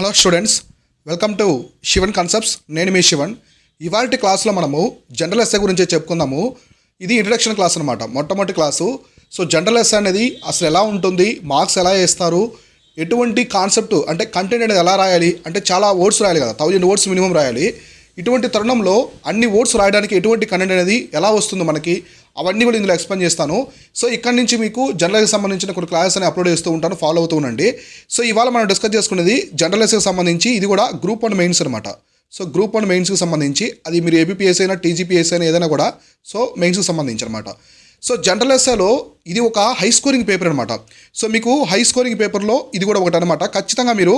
Hello students, welcome to Shivan concepts. నేను మీ శివన్. ఇవాల్టి క్లాస్లో మనము జనరల్ ఎస్ఏ గురించి చెప్పుకుందాము. ఇది ఇంట్రడక్షన్ క్లాస్ అనమాట, మొట్టమొదటి క్లాసు. సో జనరల్ ఎస్ఏ అనేది అసలు ఎలా ఉంటుంది, మార్క్స్ ఎలా వేస్తారు, ఎటువంటి కాన్సెప్ట్ అంటే కంటెంట్ అనేది ఎలా రాయాలి, అంటే చాలా వర్డ్స్ రాయాలి కదా, 1000 వర్డ్స్ మినిమం రాయాలి. ఇటువంటి తరుణంలో అన్ని వర్డ్స్ రాయడానికి ఎటువంటి కంటెంట్ అనేది ఎలా వస్తుందో మనకి అవన్నీ కూడా ఇందులో ఎక్స్ప్లెయిన్ చేస్తాను. సో ఇక్కడ నుంచి మీకు జనరల్కి సంబంధించిన కొన్ని క్లాసెస్ అని అప్లోడ్ చేస్తూ ఉంటాను, ఫాలో అవుతూ ఉండండి. సో ఇవాళ మనం డిస్కస్ చేసుకునేది జనరల్ ఎస్ఏకి సంబంధించి, ఇది కూడా గ్రూప్ 1 మెయిన్స్ అనమాట. సో గ్రూప్ 1 మెయిన్స్కి సంబంధించి, అది మీరు ఏబిపిఎస్ అయినా టీజీపీఎస్ అయినా ఏదైనా కూడా, సో మెయిన్స్కి సంబంధించి అనమాట. సో జనరల్ ఎస్ఏలో ఇది ఒక హై స్కోరింగ్ పేపర్ అనమాట. సో మీకు హై స్కోరింగ్ పేపర్లో ఇది కూడా ఒకటి అనమాట. ఖచ్చితంగా మీరు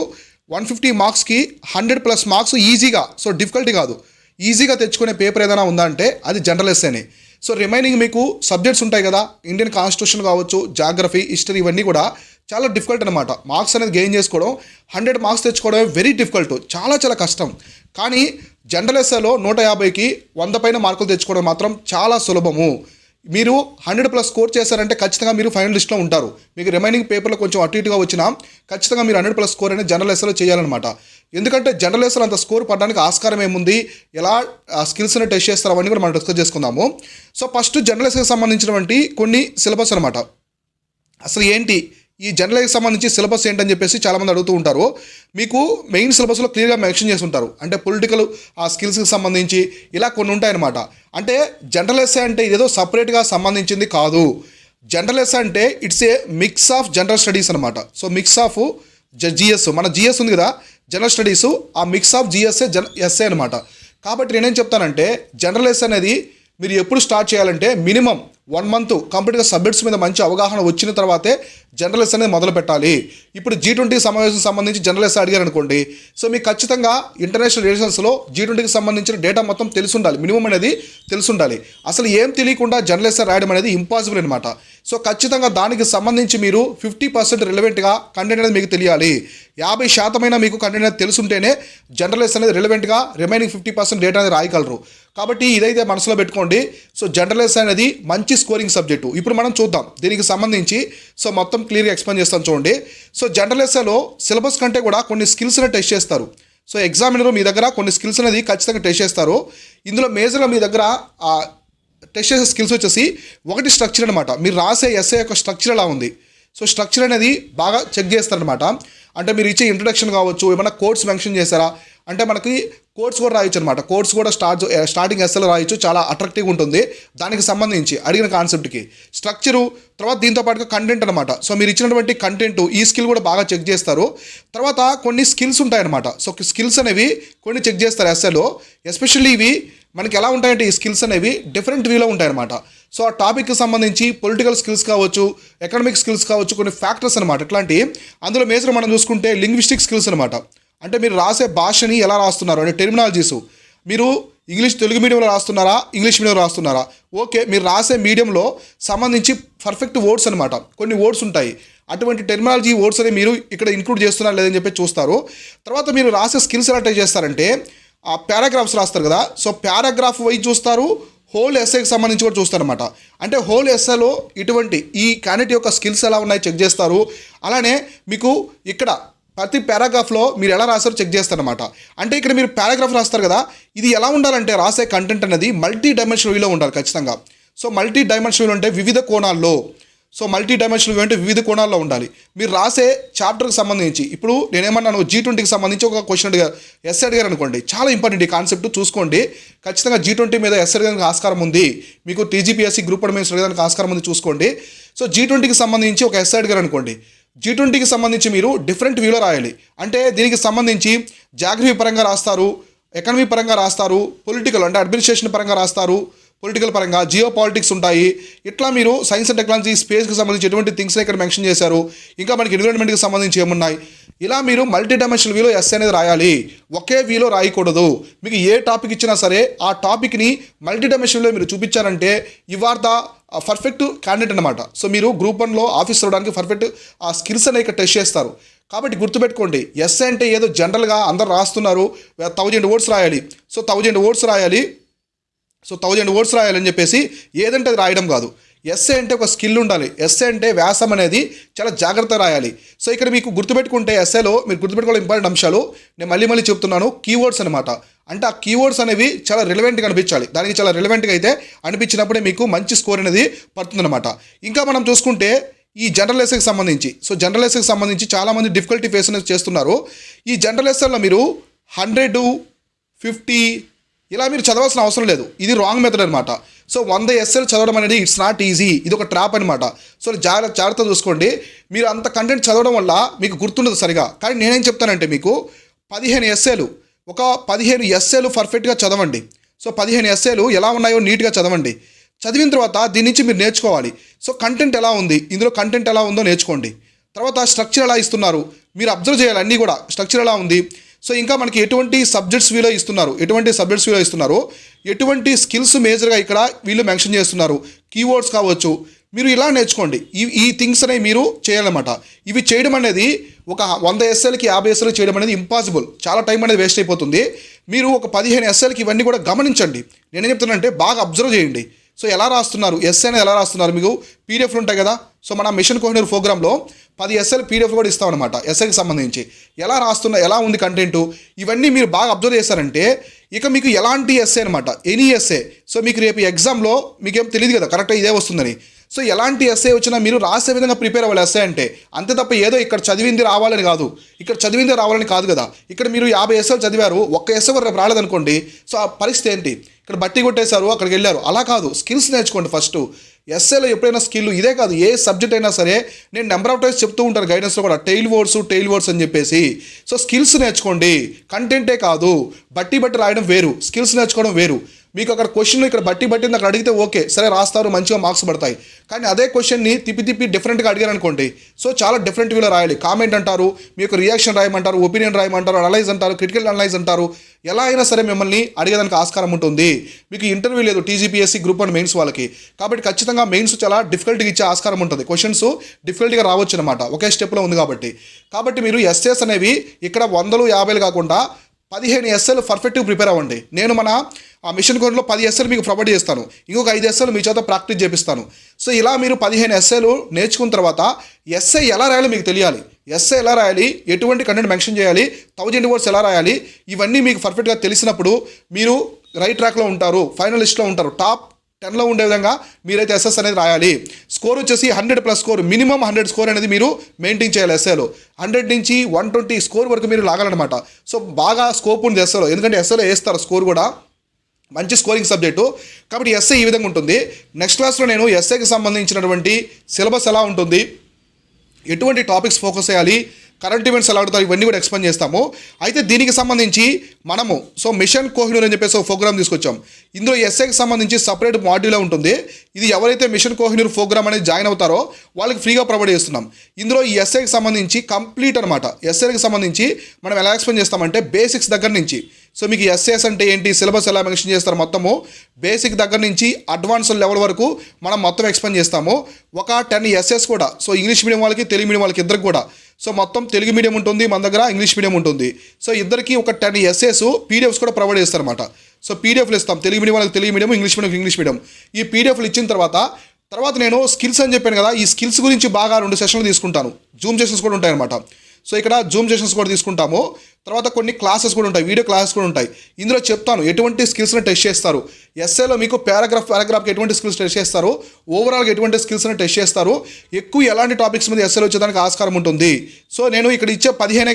150 మార్క్స్కి 100+ మార్క్స్ ఈజీగా, సో డిఫికల్టీ కాదు, ఈజీగా తెచ్చుకునే పేపర్ ఏదైనా ఉందా అంటే అది జనరల్ ఎస్ఏనే. సో రిమైనింగ్ మీకు సబ్జెక్ట్స్ ఉంటాయి కదా, ఇండియన్ కాన్స్టిట్యూషన్ కావచ్చు, జాగ్రఫీ, హిస్టరీ, ఇవన్నీ కూడా చాలా డిఫికల్ట్ అనమాట. మార్క్స్ అనేది గెయిన్ చేసుకోవడం, 100 మార్క్స్ తెచ్చుకోవడం వెరీ డిఫికల్ట్, చాలా కష్టం. కానీ జనరల్ ఎస్ఏలో 150కి 100 పైన మార్కులు తెచ్చుకోవడం మాత్రం చాలా సులభము. మీరు 100+ స్కోర్ చేశారంటే ఖచ్చితంగా మీరు ఫైనల్ లిస్ట్లో ఉంటారు. మీకు రిమైనింగ్ పేపర్లో కొంచెం అటు ఇటుగా వచ్చినా ఖచ్చితంగా మీరు 100+ స్కోర్ అనేది జనరల్ ఎస్ఏలో చేయాలన్నమాట. ఎందుకంటే జనరల్ ఎస్ఏలో అంత స్కోర్ పడడానికి ఆస్కారం ఏముంది, ఎలా స్కిల్స్ని టెస్ట్ చేస్తారు, అవన్నీ కూడా మనం డిస్కస్ చేసుకుందాము. సో ఫస్ట్ జనరల్ ఎస్ఏకి సంబంధించినటువంటి కొన్ని సిలబస్ అనమాట. అసలు ఏంటి ఈ జనరల్కి సంబంధించి సిలబస్ ఏంటని చెప్పేసి చాలామంది అడుగుతూ ఉంటారు. మీకు మెయిన్ సిలబస్లో క్లియర్గా మెన్షన్ చేసి ఉంటారు, అంటే పొలిటికల్ ఆ స్కిల్స్కి సంబంధించి ఇలా కొన్ని ఉంటాయన్నమాట. అంటే జనరల్ ఎస్ఏ అంటే ఇదేదో సపరేట్గా సంబంధించింది కాదు. జనరల్ ఎస్ఏ అంటే it's a mix of general studies అనమాట. సో మిక్స్ ఆఫ్ జిఎస్, మన జిఎస్ ఉంది కదా జనరల్ స్టడీస్, ఆ మిక్స్ ఆఫ్ జిఎస్ఏ ఎస్ఏ అనమాట. కాబట్టి నేనేం చెప్తానంటే జనరల్ ఎస్ఏ అనేది మీరు ఎప్పుడు స్టార్ట్ చేయాలంటే మినిమం 1 మంత్ కంప్లీట్గా సబ్జెక్ట్స్ మీద మంచి అవగాహన వచ్చిన తర్వాతే జనరల్ ఎస్ఏ అనేది మొదలు పెట్టాలి. ఇప్పుడు G20 సమావేశం సంబంధించి జనరల్ ఎస్ఏ అడిగారు అనుకోండి, సో మీకు ఖచ్చితంగా ఇంటర్నేషనల్ రిలేషన్స్లో G20కి సంబంధించిన డేటా మొత్తం తెలిసి ఉండాలి, మినిమం అనేది తెలిసి ఉండాలి. అసలు ఏం తెలియకుండా జనరల్ ఎస్ఏ రాయడం అనేది ఇంపాసిబుల్ అనమాట. సో ఖచ్చితంగా దానికి సంబంధించి మీరు 50% రిలవెంట్గా కంటెంట్ అనేది మీకు తెలియాలి. 50% మీకు కంటెంట్ అనేది తెలుసుంటేనే జనరల్ ఎస్ఏ అనేది రిలవెంట్గా రిమైనింగ్ 50% డేటా అనేది రాయగలరు. కాబట్టి ఇదైతే మనసులో పెట్టుకోండి. సో జనరల్ ఎస్ఏ అనేది మంచి స్కోరింగ్ సబ్జెక్టు. ఇప్పుడు మనం చూద్దాం దీనికి సంబంధించి. సో మొత్తం క్లియర్గా ఎక్స్ప్లెయిన్ చేస్తాను చూడండి. సో జనరల్ ఎస్ఏలో సిలబస్ కంటే కూడా కొన్ని స్కిల్స్ని టెస్ట్ చేస్తారు. సో ఎగ్జామినర్ మీ దగ్గర కొన్ని స్కిల్స్ అనేది ఖచ్చితంగా టెస్ట్ చేస్తారు. ఇందులో మేజర్గా మీ దగ్గర టెస్ట్ చేసే స్కిల్స్ వచ్చేసి ఒకటి స్ట్రక్చర్ అనమాట. మీరు రాసే ఎస్ఏ యొక్క స్ట్రక్చర్ ఎలా ఉంది, సో స్ట్రక్చర్ అనేది బాగా చెక్ చేస్తారనమాట. అంటే మీరు ఇచ్చే ఇంట్రడక్షన్ కావచ్చు, ఏమైనా కోడ్స్ మెన్షన్ చేశారా అంటే మనకి కోడ్స్ కూడా రాయొచ్చు అనమాట. కోడ్స్ కూడా స్టార్టింగ్ ఎస్ఏలో రాయొచ్చు, చాలా అట్రాక్టివ్గా ఉంటుంది. దానికి సంబంధించి అడిగిన కాన్సెప్ట్కి స్ట్రక్చరు, తర్వాత దీంతో పాటుగా కంటెంట్ అనమాట. సో మీరు ఇచ్చినటువంటి కంటెంట్, ఈ స్కిల్ కూడా బాగా చెక్ చేస్తారు. తర్వాత కొన్ని స్కిల్స్ ఉంటాయన్నమాట. సో స్కిల్స్ అనేవి కొన్ని చెక్ చేస్తారు ఎస్ఏలో. ఎస్పెషల్లీ ఇవి మనకి ఎలా ఉంటాయంటే ఈ స్కిల్స్ అనేవి డిఫరెంట్ వ్యూలో ఉంటాయన్నమాట. సో ఆ టాపిక్కి సంబంధించి పొలిటికల్ స్కిల్స్ కావచ్చు, ఎకనామిక్ స్కిల్స్ కావచ్చు, కొన్ని ఫ్యాక్టర్స్ అనమాట. ఇట్లాంటి అందులో మేజర్ మనం చూసుకుంటే లింగ్విస్టిక్ స్కిల్స్ అనమాట. అంటే మీరు రాసే భాషని ఎలా రాస్తున్నారు అంటే టెర్మినాలజీస్, మీరు తెలుగు మీడియంలో రాస్తున్నారా, ఇంగ్లీష్ మీడియంలో రాస్తున్నారా, ఓకే మీరు రాసే మీడియంలో సంబంధించి పర్ఫెక్ట్ వర్డ్స్ అనమాట. కొన్ని వర్డ్స్ ఉంటాయి, అటువంటి టెర్మినాలజీ వర్డ్స్ అని మీరు ఇక్కడ ఇంక్లూడ్ చేస్తున్నారా లేదని చెప్పి చూస్తారు. తర్వాత మీరు రాసే స్కిల్స్ ఎలా ట్రై చేస్తారంటే ఆ పారాగ్రాఫ్స్ రాస్తారు కదా, సో పారాగ్రాఫ్ వైజ్ చూస్తారు, హోల్ ఎస్ఏకి సంబంధించి కూడా చూస్తారనమాట. అంటే హోల్ ఎస్ఏలో ఇటువంటి ఈ క్యాండిడేట్ యొక్క స్కిల్స్ ఎలా ఉన్నాయి చెక్ చేస్తారు. అలానే మీకు ఇక్కడ ప్రతి పారాగ్రాఫ్లో మీరు ఎలా రాస్తారో చెక్ చేస్తారనమాట. అంటే ఇక్కడ మీరు పారాగ్రాఫ్ రాస్తారు కదా, ఇది ఎలా ఉండాలంటే రాసే కంటెంట్ అనేది మల్టీ డైమెన్షనల్ వ్యూలో ఉండాలి ఖచ్చితంగా. సో మల్టీ డైమెన్షనల్ వ్యూ అంటే వివిధ కోణాల్లో, సో మల్టీ డైమెన్షనల్ వ్యూ అంటే వివిధ కోణాల్లో ఉండాలి. మీరు రాసే చాప్టర్కి సంబంధించి, ఇప్పుడు నేనేమన్నాను G20కి సంబంధించి ఒక క్వశ్చన్ ఎస్ఏ అడిగారు అనుకోండి, చాలా ఇంపార్టెంట్ ఈ కాన్సెప్ట్ చూసుకోండి. ఖచ్చితంగా G20 మీద ఎస్ఏ అడగడానికి ఆస్కారం ఉంది, మీకు టీజీపీఎస్సీ గ్రూప్ 1 మెయిన్స్ అడగడానికి ఆస్కారం ఉంది, చూసుకోండి. సో G20కి సంబంధించి ఒక ఎస్ఏ అడిగారు అనుకోండి, G20కి సంబంధించి మీరు డిఫరెంట్ వ్యూలో రాయాలి. అంటే దీనికి సంబంధించి జాగ్రఫీ పరంగా రాస్తారు, ఎకనమీ పరంగా రాస్తారు, పొలిటికల్ అంటే అడ్మినిస్ట్రేషన్ పరంగా రాస్తారు, పొలిటికల్ పరంగా జియో పాలిటిక్స్ ఉంటాయి. ఇట్లా మీరు సైన్స్ అండ్ టెక్నాలజీ, స్పేస్కి సంబంధించి ఎటువంటి థింగ్స్ని ఇక్కడ మెన్షన్ చేశారు, ఇంకా మనకి ఎన్విరాన్మెంట్కి సంబంధించి ఏమున్నాయి, ఇలా మీరు మల్టీ డైమెన్షనల్ వ్యూలో ఎస్ఏ అనేది రాయాలి. ఒకే వ్యూలో రాయకూడదు. మీకు ఏ టాపిక్ ఇచ్చినా సరే ఆ టాపిక్ని మల్టీ డైమెన్షన్లో మీరు చూపించారంటే you are the perfect candidate అనమాట. సో మీరు గ్రూప్ 1లో ఆఫీస్ రావడానికి పర్ఫెక్ట్ ఆ స్కిల్స్ అనేవి ఇక్కడ టెస్ట్ చేస్తారు. కాబట్టి గుర్తుపెట్టుకోండి, ఎస్ఏ అంటే ఏదో జనరల్గా అందరు రాస్తున్నారు 1000 వర్డ్స్ రాయాలి, సో 1000 వర్డ్స్ రాయాలి, సో 1000 వర్డ్స్ రాయాలని చెప్పేసి ఏదంటే అది రాయడం కాదు. ఎస్ఏ అంటే ఒక స్కిల్ ఉండాలి. ఎస్ఏ అంటే వ్యాసం అనేది చాలా జాగ్రత్తగా రాయాలి. సో ఇక్కడ మీకు గుర్తుపెట్టుకుంటే ఎస్ఏలో మీరు గుర్తుపెట్టుకోవాలి ఇంపార్టెంట్ అంశాలు నేను మళ్ళీ చెప్తున్నాను. కీవర్డ్స్ అనమాట. అంటే ఆ కీవర్డ్స్ అనేవి చాలా రిలవెంట్గా అనిపించాలి. దానికి చాలా రిలవెంట్గా అయితే అనిపించినప్పుడే మీకు మంచి స్కోర్ అనేది పడుతుందన్నమాట. ఇంకా మనం చూసుకుంటే ఈ జనరల్ ఎస్ఏకి సంబంధించి జనరల్ ఎస్ఏకి సంబంధించి చాలామంది డిఫికల్టీ ఫేస్ అనేది చేస్తున్నారు. ఈ జనరల్ ఎస్ఏలో మీరు 100, 50 ఇలా మీరు చదవాల్సిన అవసరం లేదు. ఇది రాంగ్ మెథడ్ అనమాట. సో 100 ఎస్ఏలు చదవడం అనేది ఇట్స్ నాట్ ఈజీ. ఇది ఒక ట్రాప్ అనమాట. సో జాగ్రత్త చూసుకోండి. మీరు అంత కంటెంట్ చదవడం వల్ల మీకు గుర్తుండదు సరిగా. కానీ నేనేం చెప్తానంటే మీకు 15 ఎస్ఏలు ఒక 15 ఎస్ఏలు పర్ఫెక్ట్గా చదవండి. సో 15 ఎస్ఏలు ఎలా ఉన్నాయో నీట్గా చదవండి. చదివిన తర్వాత దీని నుంచి మీరు నేర్చుకోవాలి. సో కంటెంట్ ఎలా ఉంది, ఇందులో కంటెంట్ ఎలా ఉందో నేర్చుకోండి. తర్వాత స్ట్రక్చర్ ఎలా ఇస్తున్నారు మీరు అబ్జర్వ్ చేయాలి. అన్నీ కూడా స్ట్రక్చర్ ఎలా ఉంది. సో ఇంకా మనకి ఎటువంటి సబ్జెక్ట్స్ వీలో ఇస్తున్నారు, ఎటువంటి స్కిల్స్ మేజర్గా ఇక్కడ వీళ్ళు మెన్షన్ చేస్తున్నారు, కీవర్డ్స్ కావచ్చు. మీరు ఇలా నేర్చుకోండి. ఈ థింగ్స్ అనేవి మీరు చేయాలన్నమాట. ఇవి చేయడం అనేది ఒక 100 ఎస్ఎల్కి 50 ఎస్ఎల్ చేయడం అనేది ఇంపాసిబుల్. చాలా టైం అనేది వేస్ట్ అయిపోతుంది. మీరు ఒక 15 ఎస్ఎల్కి ఇవన్నీ కూడా గమనించండి. నేనేం చెప్తున్నానంటే బాగా అబ్జర్వ్ చేయండి. సో ఎలా రాస్తున్నారు, ఎస్ఏ అనేది ఎలా రాస్తున్నారు, మీకు పీడిఎఫ్లు ఉంటాయి కదా. సో మన మిషన్ కోహినూర్ ప్రోగ్రాంలో 10 ఎస్ఎల్ పీడిఎఫ్ కూడా ఇస్తామన్నమాట. ఎస్ఏకి సంబంధించి ఎలా ఎలా ఉంది కంటెంట్, ఇవన్నీ మీరు బాగా అబ్జర్వ్ చేశారంటే ఇక మీకు ఎలాంటి ఎస్ఏ అనమాట, ఎనీ ఎస్ఏ. సో మీకు రేపు ఎగ్జామ్లో మీకేం తెలియదు కదా కరెక్ట్గా ఇదే వస్తుందని. సో ఎలాంటి ఎస్ఏ వచ్చినా మీరు రాసే విధంగా ప్రిపేర్ అవ్వాలి ఎస్ఏ అంటే. అంతే తప్ప ఏదో ఇక్కడ చదివింది రావాలని కాదు కదా. ఇక్కడ మీరు 50 ఎస్ఏలు చదివారు, ఒక్క ఎస్ఏ కూడా రేపు రాలేదనుకోండి. సో ఆ పరిస్థితి ఏంటి, ఇక్కడ బట్టి కొట్టేశారు అక్కడికి వెళ్ళారు. అలా కాదు, స్కిల్స్ నేర్చుకోండి ఫస్ట్. ఎస్ఏలో ఎప్పుడైనా స్కిల్ ఇదే కాదు, ఏ సబ్జెక్ట్ అయినా సరే నేను నెంబర్ ఆఫ్ టైమ్స్ చెప్తూ ఉంటాను గైడెన్స్లో కూడా, టెయిల్ వర్డ్స్ అని చెప్పేసి. సో స్కిల్స్ నేర్చుకోండి, కంటెంటే కాదు. బట్టి రాయడం వేరు, స్కిల్స్ నేర్చుకోవడం వేరు. మీకు అక్కడ క్వశ్చన్ ఇక్కడ బట్టి అక్కడ అడిగితే ఓకే సరే రాస్తారు, మంచిగా మార్క్స్ పడతాయి. కానీ అదే క్వశ్చన్ని తిప్పి డిఫరెంట్గా అడిగారు అనుకోండి, సో చాలా డిఫరెంట్ వేలో రాయాలి. కామెంట్ అంటారు, మీకు రియాక్షన్ రాయమంటారు, ఒపీనియన్ రాయమంటారు, అనలైజ్ అంటారు, క్రిటికల్ అనలైజ్ అంటారు. ఎలా అయినా సరే మిమ్మల్ని అడిగేదానికి ఆస్కారం ఉంటుంది. మీకు ఇంటర్వ్యూ లేదు టీజీపీఎస్సీ గ్రూప్ 1 మెయిన్స్ వాళ్ళకి. కాబట్టి ఖచ్చితంగా మెయిన్స్ చాలా డిఫికల్ట్గా ఇచ్చే ఆస్కారం ఉంటుంది. క్వశ్చన్స్ డిఫికల్ట్గా రావచ్చు అనమాట, ఒకే స్టెప్లో ఉంది కాబట్టి మీరు ఎస్ఏస్ అనేవి ఇక్కడ 100, 50 కాకుండా 15 ఎస్ఏలు పర్ఫెక్ట్గా ప్రిపేర్ అవ్వండి. నేను మన ఆ మిషన్ కోడ్లో 10 ఎస్ఏలు మీకు ప్రొవైడ్ చేస్తాను, ఇంకొక 5 ఎస్ఏలు మీ చేత ప్రాక్టీస్ చేపిస్తాను. సో ఇలా మీరు 15 ఎస్ఏలు నేర్చుకున్న తర్వాత ఎస్ఏ ఎలా రాయాలో మీకు తెలియాలి. ఎస్ఏ ఎలా రాయాలి, ఎటువంటి కంటెంట్ మెన్షన్ చేయాలి, 1000 వర్డ్స్ ఎలా రాయాలి, ఇవన్నీ మీకు పర్ఫెక్ట్గా తెలిసినప్పుడు మీరు రైట్ ట్రాక్లో ఉంటారు, ఫైనల్ లిస్ట్లో ఉంటారు. టాప్ 10లో ఉండే విధంగా మీరైతే ఎస్ఎస్ అనేది రాయాలి. స్కోర్ వచ్చేసి 100+ స్కోర్, మినిమం 100 స్కోర్ అనేది మీరు మెయింటైన్ చేయాలి ఎస్ఏలో. 100 నుంచి 120 స్కోర్ వరకు మీరు లాగాలన్నమాట. సో బాగా స్కోప్ ఉంది ఎస్ఏలో, ఎందుకంటే ఎస్ఏలో వేస్తారు స్కోర్ కూడా, మంచి స్కోరింగ్ సబ్జెక్టు. కాబట్టి ఎస్ఏ ఈ విధంగా ఉంటుంది. నెక్స్ట్ క్లాస్లో నేను ఎస్ఏకి సంబంధించినటువంటి సిలబస్ ఎలా ఉంటుంది, ఎటువంటి టాపిక్స్ ఫోకస్ చేయాలి, కరెంట్ ఈవెంట్స్ ఎలా అడుగుతారు, ఇవన్నీ కూడా ఎక్స్ప్లెయిన్ చేస్తాము. అయితే దీనికి సంబంధించి మనము మిషన్ కోహినూర్ అని చెప్పేసి ఒక ప్రోగ్రామ్ తీసుకొచ్చాం. ఇందులో ఎస్ఏకి సంబంధించి సపరేట్ మాడ్యూల్ ఉంటుంది. ఇది ఎవరైతే మిషన్ కోహినూర్ ప్రోగ్రామ్ అనేది జాయిన్ అవుతారో వాళ్ళకి ఫ్రీగా ప్రొవైడ్ చేస్తున్నాం. ఇందులో ఈ ఎస్ఏకి సంబంధించి కంప్లీట్ అనమాట. ఎస్ఏకి సంబంధించి మనం ఎలా ఎక్స్ప్లెయిన్ చేస్తామంటే బేసిక్స్ దగ్గర నుంచి, సో మీకు ఎస్ఏస్ అంటే ఏంటి, సిలబస్ ఎలా మెన్షన్ చేస్తారు, మొత్తము బేసిక్ దగ్గర నుంచి అడ్వాన్స్ లెవెల్ వరకు మనం మొత్తం ఎక్స్ప్లెయిన్ చేస్తాము. ఒక 10 ఎస్ఏస్ కూడా, సో ఇంగ్లీష్ మీడియం వాళ్ళకి తెలుగు మీడియం వాళ్ళకి ఇద్దరికి కూడా. సో మొత్తం తెలుగు మీడియం ఉంటుంది, మన దగ్గర ఇంగ్లీష్ మీడియం ఉంటుంది. సో ఇద్దరికి ఒక 10 ఎస్ఏస్ పీడిఎఫ్స్ కూడా ప్రొవైడ్ చేస్తారన్నమాట. సో పీడిఎఫ్లు ఇస్తాం, తెలుగు మీడియం వాళ్ళకి తెలుగు మీడియం, ఇంగ్లీష్ మీడియం. ఈ పీడిఎఫ్లు ఇచ్చిన తర్వాత నేను స్కిల్స్ అని చెప్పాను కదా, ఈ స్కిల్స్ గురించి బాగా 2 సెషన్లు తీసుకుంటాను. జూమ్ సెషన్స్ కూడా ఉంటాయన్నమాట. సో ఇక్కడ జూమ్ సెషన్స్ కూడా తీసుకుంటాము. తర్వాత కొన్ని క్లాసెస్ కూడా ఉంటాయి, వీడియో క్లాసెస్ కూడా ఉంటాయి. ఇందులో చెప్తాను ఎటువంటి స్కిల్స్ని టెస్ట్ చేస్తారు, ఎస్ఏలో మీకు పారాగ్రాఫ్కి ఎటువంటి స్కిల్స్ టెస్ట్ చేస్తారు, ఓవరాల్గా ఎటువంటి స్కిల్స్ని టెస్ట్ చేస్తారు, ఎక్కువ ఎలాంటి టాపిక్స్ మీద ఎస్ఏలో వచ్చేదానికి ఆస్కారం ఉంటుంది. సో నేను ఇక్కడ ఇచ్చే 10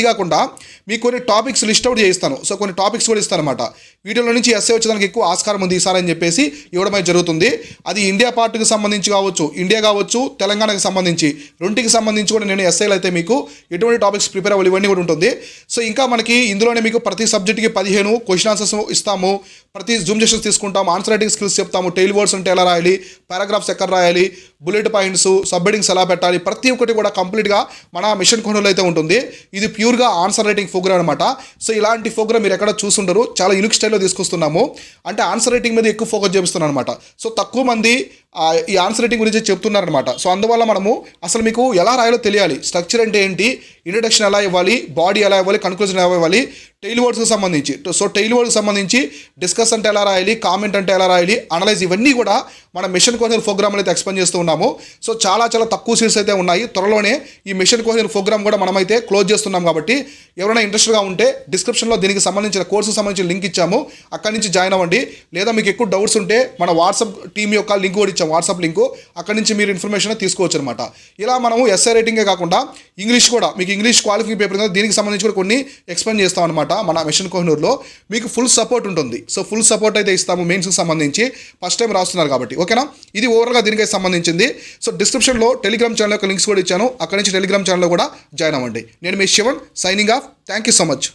కాకుండా మీకు కొన్ని టాపిక్స్ లిస్ట్ అవుట్ చేయిస్తాను. సో కొన్ని టాపిక్స్ కూడా ఇస్తాను అనమాట. వీడియోలో నుంచి ఎస్ఏ వచ్చేదానికి ఎక్కువ ఆస్కారం ఉంది ఈసారి అని చెప్పేసి ఇవ్వడం జరుగుతుంది. అది ఇండియా పార్ట్కి సంబంధించి కావచ్చు, ఇండియా కావచ్చు, తెలంగాణకి సంబంధించి, రెండుకి సంబంధించి కూడా నేను ఎస్ఏలు అయితే మీకు ఎటువంటి టాపిక్స్ ప్రిపేర్ అవ్వాలి ఇవన్నీ కూడా ఉంటుంది. సో ఇంకా మనకి ఇందులోనే మీకు ప్రతి సబ్జెక్ట్కి 15 క్వశ్చన్ ఆన్సర్స్ ఇస్తాము. ప్రతి జూమ్ సెషన్స్ తీసుకుంటాం, ఆన్సర్ రైటింగ్ స్కిల్స్ చెప్తాము, టెయిల్ వర్డ్స్ అంటే ఎలా రాయాలి, పారాగ్రాఫ్స్ ఎక్కడ రాయాలి, బుల్లెట్ పాయింట్స్, సబ్ హెడ్డింగ్స్ ఎలా పెట్టాలి, ప్రతి ఒక్కటి కూడా కంప్లీట్గా మన మిషన్ కోహినూర్లో అయితే ఉంటుంది. ఇది ప్యూర్గా ఆన్సర్ రైటింగ్ ప్రోగ్రామ్ అనమాట. సో ఇలాంటి ప్రోగ్రామ్ మీరు ఎక్కడ చూస్తుంటారు, చాలా యూనిక్ స్టైల్లో తీసుకొస్తున్నాము. అంటే ఆన్సర్ రైటింగ్ మీద ఎక్కువ ఫోకస్ చేపిస్తున్నాను అనమాట. సో తక్కువ మంది ఈ ఆన్సర్ రైటింగ్ గురించి చెప్తున్నారనమాట. సో అందువల్ల మనము అసలు మీకు ఎలా రాయాలో తెలియాలి. స్ట్రక్చర్ అంటే ఏంటి, ఇంట్రడక్షన్ ఎలా ఇవ్వాలి, బాడీ ఎలా ఇవ్వాలి, కన్క్లూజన్ ఎలా ఇవ్వాలి, టెయిల్ వర్డ్స్కి సంబంధించి. సో టెయిల్ వర్డ్కి సంబంధించి డిస్కస్ అంటే ఎలా రాయాలి, కామెంట్ అంటే ఎలా రాయాలి, అనలైజ్, ఇవన్నీ కూడా మన మిషన్ కోహినూర్ ప్రోగ్రామ్లో అయితే ఎక్స్ప్లెయిన్ చేస్తూ ఉన్నాము. సో చాలా తక్కువ సీట్స్ అయితే ఉన్నాయి. త్వరలోనే ఈ మిషన్ కోహినూర్ ప్రోగ్రామ్ కూడా మనమైతే క్లోజ్ చేస్తున్నాం. కాబట్టి ఎవరైనా ఇంట్రెస్ట్గా ఉంటే డిస్క్రిప్షన్లో దీనికి సంబంధించిన కోర్సుకు సంబంధించిన లింక్ ఇచ్చాము, అక్కడి నుంచి జాయిన్ అవ్వండి. లేదా మీకు ఎక్కువ డౌట్స్ ఉంటే మన వాట్సాప్ టీమ్ యొక్క లింక్ కూడా ఇచ్చాము, వాట్సాప్ లింకు, అక్కడి నుంచి మీరు ఇన్ఫర్మేషన్ తీసుకోవచ్చు అనమాట. ఇలా మనము ఎస్ఐ రైటింగే కాకుండా ఇంగ్లీష్ కూడా, మీకు ఇంగ్లీష్ క్వాలిఫైయింగ్ పేపర్ కదా, దీనికి సంబంధించి కూడా కొన్ని ఎక్స్ప్లెయిన్ చేస్తాం అనమాట. మన మిషన్ కోహినూర్లో మీకు ఫుల్ సపోర్ట్ ఉంటుంది. సో ఫుల్ సపోర్ట్ అయితే ఇస్తాము మెయిన్స్కి సంబంధించి, ఫస్ట్ టైం రాస్తున్నారు కాబట్టి. ఓకేనా, ఇది ఓవరాల్గా దీనికి సంబంధించింది. సో డిస్క్రిప్షన్లో టెలిగ్రామ్ ఛానల్ యొక్క లింక్స్ కూడా ఇచ్చాను, అక్కడి నుంచి టెలిగ్రామ్ ఛానల్లో కూడా జాయిన్ అవ్వండి. నేను మీ Shivan, signing off. Thank you so much.